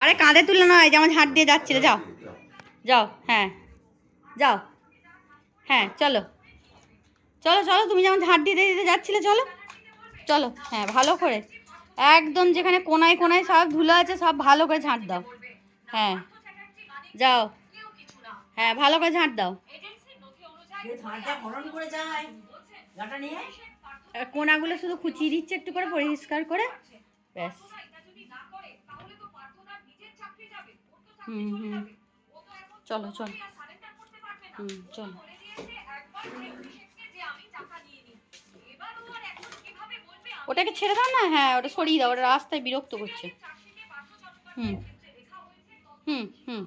আরে কাঁধে তুলে নয়, যেমন ঝাঁট দিয়ে যাচ্ছিলে। যাও যাও, হ্যাঁ যাও, হ্যাঁ চলো চলো চলো, তুমি যেমন ঝাঁট দিতে দিতে যাচ্ছিলে, চলো চলো, হ্যাঁ ভালো করে একদম যেখানে কোনায় কোনায় সব ধুলো আছে সব ভালো করে ঝাঁট দাও। হ্যাঁ যাও, হ্যাঁ ভালো করে ঝাঁট দাও। কোনাগুলো শুধু খুঁচিয়ে দিচ্ছে একটু করে পরিষ্কার করে, ব্যাস। হুম হুম, চলো চলো, হুম চলো। ওটাকে ছেড়ে দাও না, হ্যাঁ ওটা সরিয়ে দাও, ওটা রাস্তায় বিরক্ত করছে। হুম হুম হুম,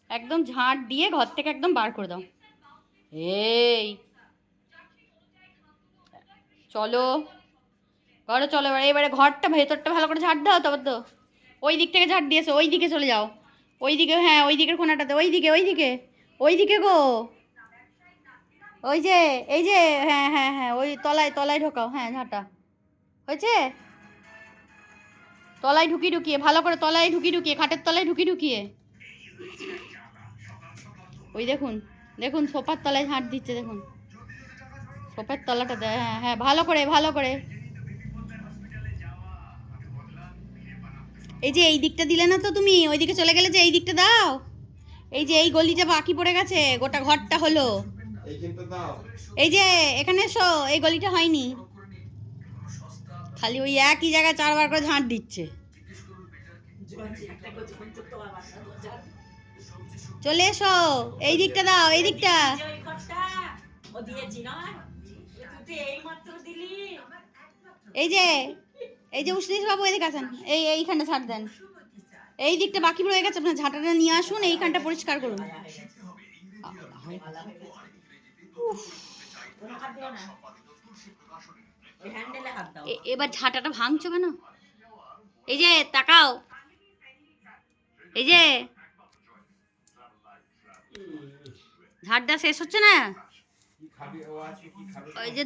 একদম ঝাঁট দিয়ে ঘর থেকে একদম বার করে দাও। এই চলো ঘরে চলো, এবারে ঘরটা ভেতরটা ভালো করে ঝাঁট দাও, তারপর তো ওই দিক থেকে ঝাঁট দিয়েছো, ওই দিকে চলে যাও, ওই দিকে, হ্যাঁ ওই দিকের কোনাটাতে, ওই দিকে ওই দিকে ওই দিকে গো, ওই যে এই যে, হ্যাঁ হ্যাঁ হ্যাঁ ওই তলায় তলায় ঢোকাও, হ্যাঁ ঝাঁটা হয়েছে। তলায় ঢুকিয়ে ঢুকিয়ে ভালো করে, তলায় ঢুকিয়ে ঢুকিয়ে, খাটের তলায় ঢুকিয়ে ঢুকিয়ে, ওই দেখুন দেখুন সোফার তলায় ঝাঁট দিচ্ছে, দেখুন সোফার তলাটাতে, হ্যাঁ হ্যাঁ ভালো করে ভালো করে। এই যে এই দিকটা দিলে না তো, তুমি ওই দিকে চলে গেলে যে, এই দিকটা দাও। এই যে এই গলিটা বাকি পড়ে গেছে, গোটা ঘরটা হলো। এই যে এখানে এসো, এই গলিটা হয়নি, খালি ওই একই জায়গায় চারবার করে ঝাঁট দিচ্ছে। চলে এসো, এই দিকটা দাও, এই দিকটা। এই যে এই যে উষ্ণীশ বাবু এদিকে আসেন, এই এইখানটা ঝাঁট দেন, এই দিকটা বাকি রয়ে গেছে, আপনার ঝাঁটাটা নিয়ে আসুন, এইখানটা পরিষ্কার করুন। এবার ঝাঁটাটা ভাঙছো কেন? এই যে তাকাও, এই যে ঝাঁট দেওয়া শেষ হচ্ছে না, ওই যে